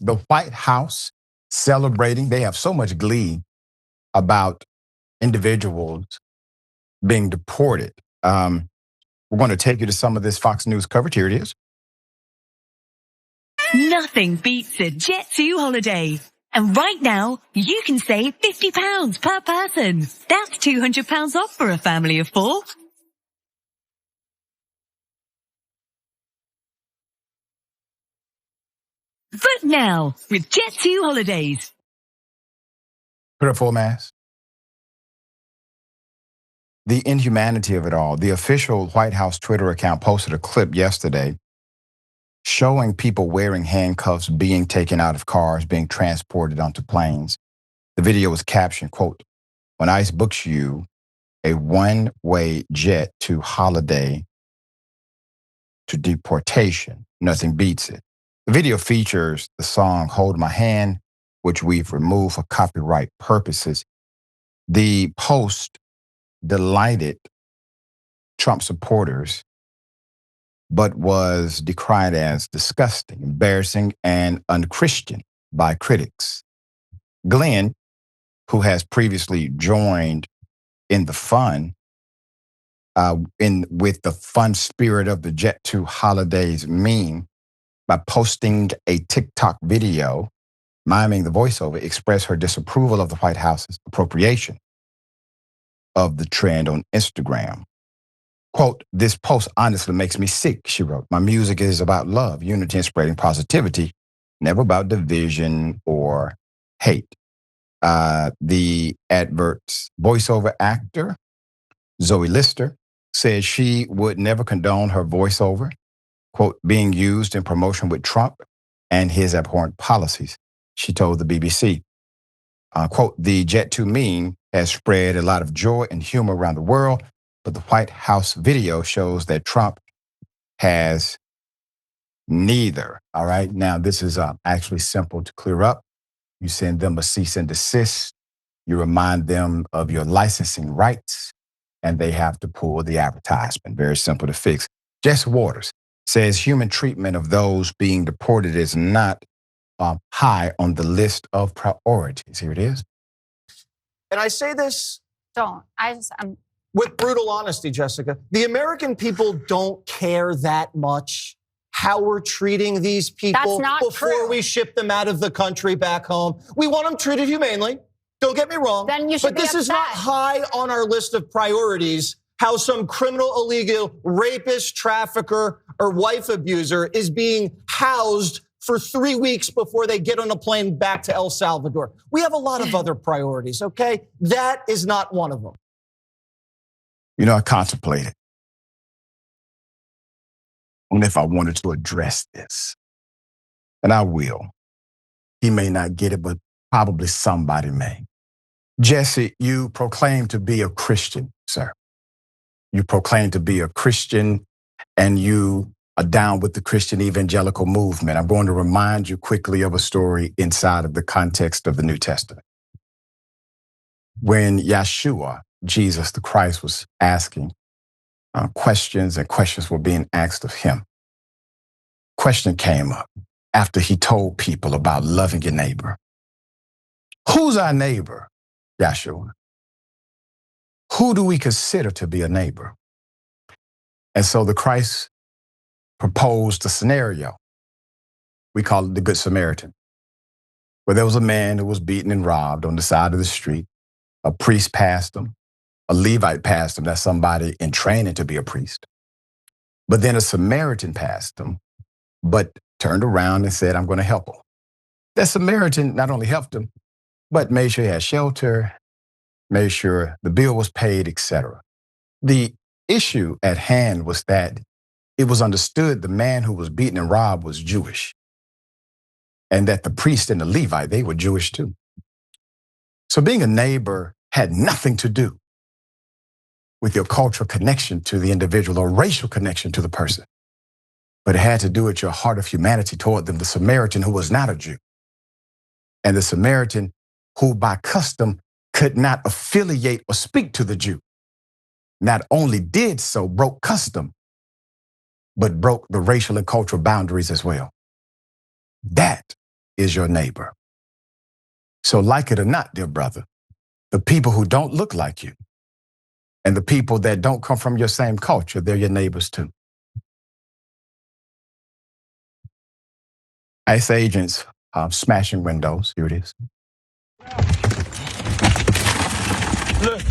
the White House celebrating. They have so much glee about individuals being deported. We're going to take you to some of this Fox News coverage. Here it is. Nothing beats a Jet2 holiday. And right now, you can save £50 per person. That's £200 off for a family of 4. Book now with Jet2 Holidays. Put up full mask. The inhumanity of it all. The official White House Twitter account posted a clip yesterday showing people wearing handcuffs, being taken out of cars, being transported onto planes. The video was captioned, quote, "When ICE books you a one-way jet to holiday to deportation, nothing beats it." The video features the song Hold My Hand, which we've removed for copyright purposes. The post delighted Trump supporters, but was decried as disgusting, embarrassing, and unchristian by critics. Glenn, who has previously joined in the fun, with the fun spirit of the Jet2 holidays meme, by posting a TikTok video miming the voiceover, expressed her disapproval of the White House's appropriation of the trend on Instagram. Quote, "This post honestly makes me sick," she wrote. "My music is about love, unity, and spreading positivity, never about division or hate." The advert's voiceover actor, Zoe Lister, said she would never condone her voiceover, quote, "being used in promotion with Trump and his abhorrent policies." She told the BBC, quote, "The Jet2 meme has spread a lot of joy and humor around the world, but the White House video shows that Trump has neither." All right. Now, this is actually simple to clear up. You send them a cease and desist. You remind them of your licensing rights, and they have to pull the advertisement. Very simple to fix. Jess Waters says human treatment of those being deported is not high on the list of priorities. Here it is. And I say this I'm with brutal honesty, Jessica. The American people don't care that much how we're treating these people before we ship them out of the country back home. We want them treated humanely. Don't get me wrong. Then you should but this is not high on our list of priorities, how some criminal, illegal rapist, trafficker, or wife abuser is being housed for 3 weeks before they get on a plane back to El Salvador. We have a lot of other priorities, okay? That is not one of them. You know, I contemplated on if I wanted to address this, and I will. He may not get it, but probably somebody may. Jesse, you proclaim to be a Christian, sir. You proclaim to be a Christian, and you are down with the Christian evangelical movement. I'm going to remind you quickly of a story inside of the context of the New Testament. When Yeshua, Jesus the Christ, was asking questions, and questions were being asked of him, question came up after he told people about loving your neighbor. Who's our neighbor, Yeshua? Who do we consider to be a neighbor? And so the Christ proposed a scenario. We call it the Good Samaritan, where there was a man who was beaten and robbed on the side of the street. A priest passed him. A Levite passed him. That's somebody in training to be a priest. But then a Samaritan passed him, but turned around and said, "I'm going to help him." That Samaritan not only helped him, but made sure he had shelter, made sure the bill was paid, etc. The issue at hand was that it was understood the man who was beaten and robbed was Jewish, and that the priest and the Levite, they were Jewish too. So being a neighbor had nothing to do with your cultural connection to the individual or racial connection to the person, but it had to do with your heart of humanity toward them. The Samaritan who was not a Jew, and the Samaritan who by custom could not affiliate or speak to the Jew, not only did so, broke custom, but broke the racial and cultural boundaries as well. That is your neighbor. So like it or not, dear brother, the people who don't look like you and the people that don't come from your same culture, they're your neighbors too. ICE agents smashing windows. Here it is. Look.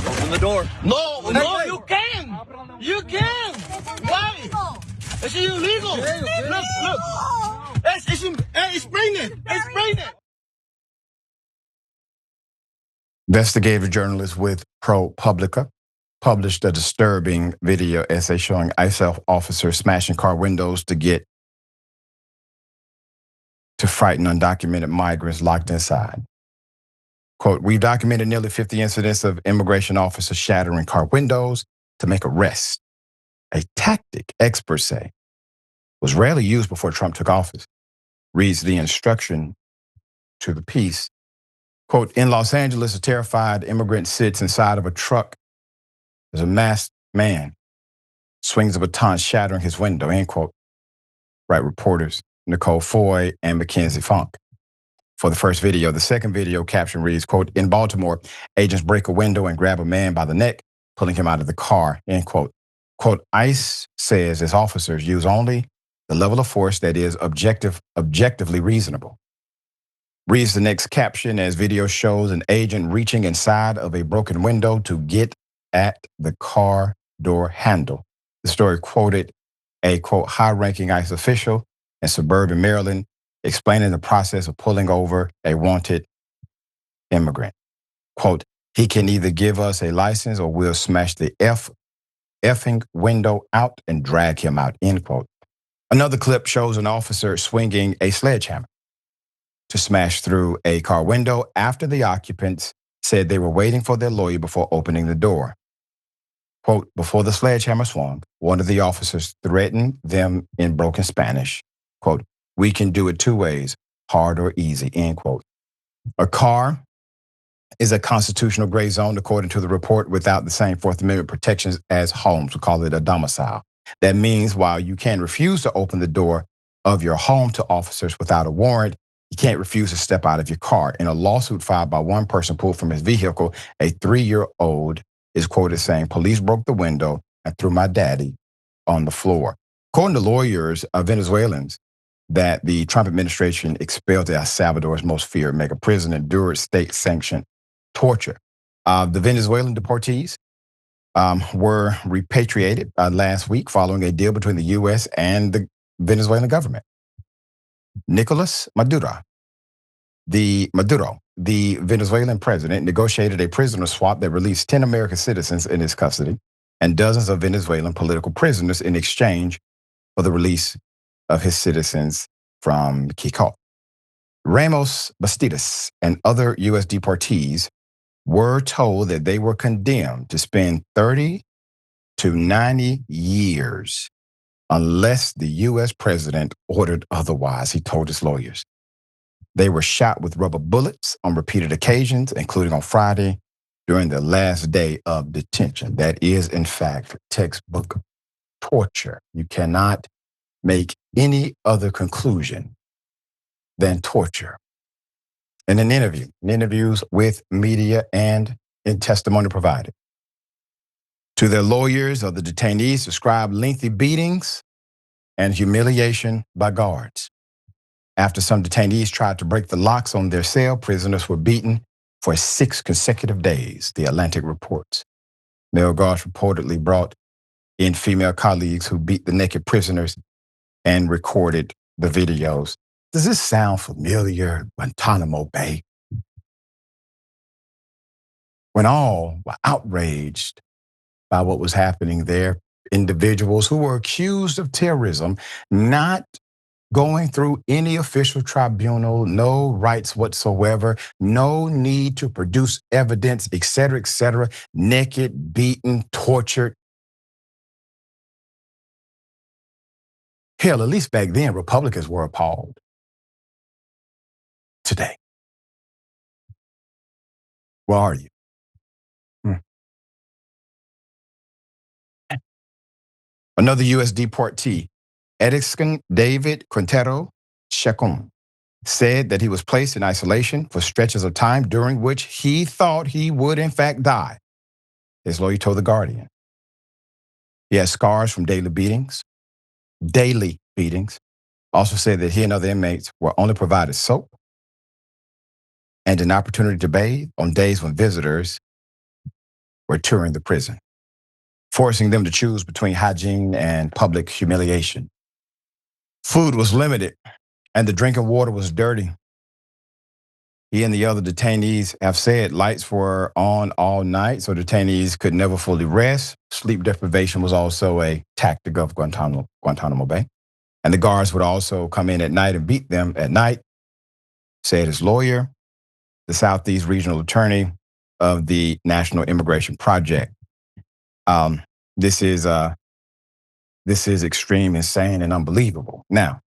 Open the door. No, you can. You can. Why? It's illegal. Look. It's pregnant. It's pregnant. Investigative journalists with ProPublica published a disturbing video essay showing ICE officers smashing car windows to frighten undocumented migrants locked inside. Quote, "We've documented nearly 50 incidents of immigration officers shattering car windows to make arrests, a tactic experts say was rarely used before Trump took office," reads the instruction to the piece. Quote, "In Los Angeles, a terrified immigrant sits inside of a truck. There's a masked man, swings a baton, shattering his window," end quote. Write reporters Nicole Foy and Mackenzie Funk. For the first video, the second video caption reads, quote, "In Baltimore, agents break a window and grab a man by the neck, pulling him out of the car," end quote. Quote, "ICE says its officers use only the level of force that is objectively reasonable." Reads the next caption as video shows an agent reaching inside of a broken window to get at the car door handle. The story quoted a, quote, high-ranking ICE official in suburban Maryland explaining the process of pulling over a wanted immigrant. Quote, "He can either give us a license or we'll smash the effing window out and drag him out," end quote. Another clip shows an officer swinging a sledgehammer to smash through a car window after the occupants said they were waiting for their lawyer before opening the door. Quote, "Before the sledgehammer swung, one of the officers threatened them in broken Spanish. Quote, 'We can do it two ways, hard or easy,' end quote." A car is a constitutional gray zone, according to the report, without the same Fourth Amendment protections as homes. We call it a domicile. That means while you can refuse to open the door of your home to officers without a warrant, you can't refuse to step out of your car. In a lawsuit filed by one person pulled from his vehicle, a 3-year-old is quoted saying, "Police broke the window and threw my daddy on the floor." According to lawyers, Venezuelans that the Trump administration expelled to El Salvador's most feared mega prison endured state-sanctioned torture. The Venezuelan deportees were repatriated last week following a deal between the U.S. and the Venezuelan government. Nicolas Maduro, the Venezuelan president, negotiated a prisoner swap that released 10 American citizens in his custody and dozens of Venezuelan political prisoners in exchange for the release of his citizens from Quito. Ramos Bastidas and other U.S. deportees were told that they were condemned to spend 30 to 90 years unless the U.S. president ordered otherwise, he told his lawyers. They were shot with rubber bullets on repeated occasions, including on Friday during the last day of detention. That is, in fact, textbook torture. You cannot make any other conclusion than torture. In interviews with media and in testimony provided to their lawyers, of the detainees described lengthy beatings and humiliation by guards. After some detainees tried to break the locks on their cell, prisoners were beaten for 6 consecutive days, The Atlantic reports. Male guards reportedly brought in female colleagues who beat the naked prisoners and recorded the videos. Does this sound familiar? Guantanamo Bay. When all were outraged by what was happening there, individuals who were accused of terrorism, not going through any official tribunal, no rights whatsoever, no need to produce evidence, et cetera, naked, beaten, tortured. Hell, at least back then, Republicans were appalled. Today, where are you? Another U.S. deportee Edison David Quintero Chacon said that he was placed in isolation for stretches of time during which he thought he would in fact die. His lawyer told The Guardian. He had scars from daily beatings. Also said that he and other inmates were only provided soap and an opportunity to bathe on days when visitors were touring the prison, forcing them to choose between hygiene and public humiliation. Food was limited and the drinking water was dirty. He and the other detainees have said lights were on all night, so detainees could never fully rest. Sleep deprivation was also a tactic of Guantanamo Bay. And the guards would also come in at night and beat them at night, said his lawyer, the Southeast Regional Attorney of the National Immigration Project. This is extreme, insane, and unbelievable. Now,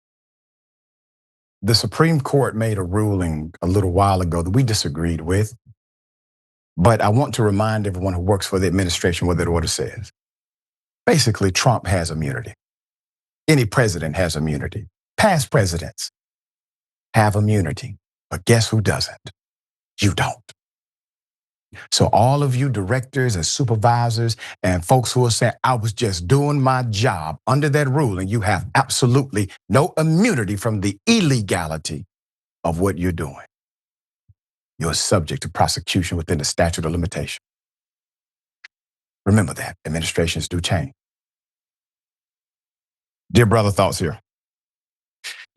the Supreme Court made a ruling a little while ago that we disagreed with, but I want to remind everyone who works for the administration what that order says. Basically, Trump has immunity. Any president has immunity. Past presidents have immunity, but guess who doesn't? You don't. So all of you directors and supervisors and folks who are saying, I was just doing my job under that ruling, you have absolutely no immunity from the illegality of what you're doing. You're subject to prosecution within the statute of limitation. Remember that. Administrations do change. Dear brother, thoughts here?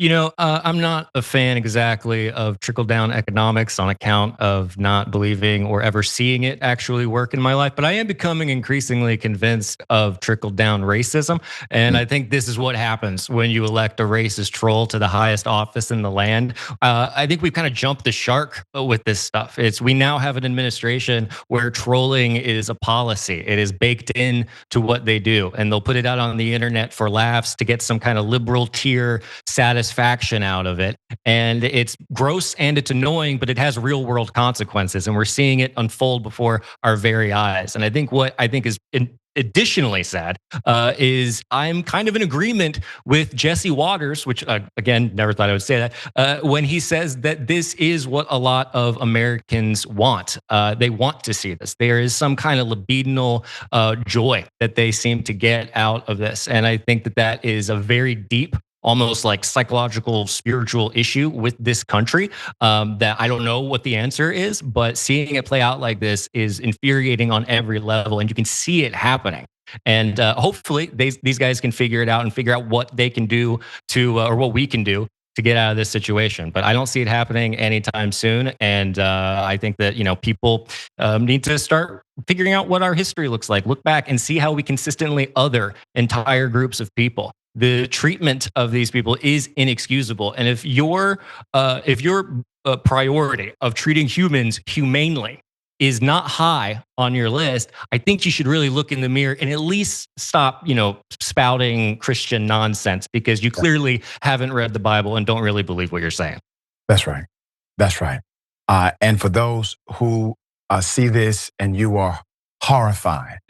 You know, I'm not a fan exactly of trickle-down economics on account of not believing or ever seeing it actually work in my life, but I am becoming increasingly convinced of trickle-down racism. And I think this is what happens when you elect a racist troll to the highest office in the land. I think we've kind of jumped the shark with this stuff. We now have an administration where trolling is a policy. It is baked in to what they do, and they'll put it out on the internet for laughs to get some kind of liberal tier satisfaction out of it. And it's gross and it's annoying, but it has real world consequences. And we're seeing it unfold before our very eyes. And I think what I think is additionally sad is I'm kind of in agreement with Jesse Waters, which again, never thought I would say that, when he says that this is what a lot of Americans want. They want to see this. There is some kind of libidinal joy that they seem to get out of this. And I think that that is a very deep, almost like psychological, spiritual issue with this country that I don't know what the answer is, but seeing it play out like this is infuriating on every level, and you can see it happening. And hopefully these guys can figure it out and figure out what they can do to, or what we can do to get out of this situation. But I don't see it happening anytime soon. And I think that, you know, people need to start figuring out what our history looks like, look back and see how we consistently other entire groups of people. The treatment of these people is inexcusable. And if your priority of treating humans humanely is not high on your list, I think you should really look in the mirror and at least stop, you know, spouting Christian nonsense, because you clearly haven't read the Bible and don't really believe what you're saying. That's right. That's right. And for those who see this and you are horrified,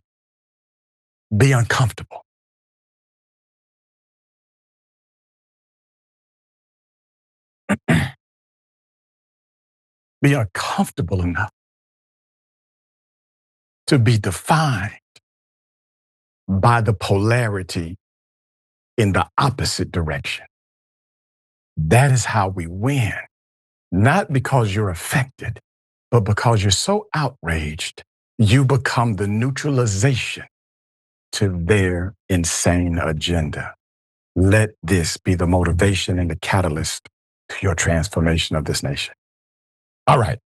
be uncomfortable. Be uncomfortable enough to be defined by the polarity in the opposite direction. That is how we win. Not because you're affected, but because you're so outraged, you become the neutralization to their insane agenda. Let this be the motivation and the catalyst to your transformation of this nation. All right.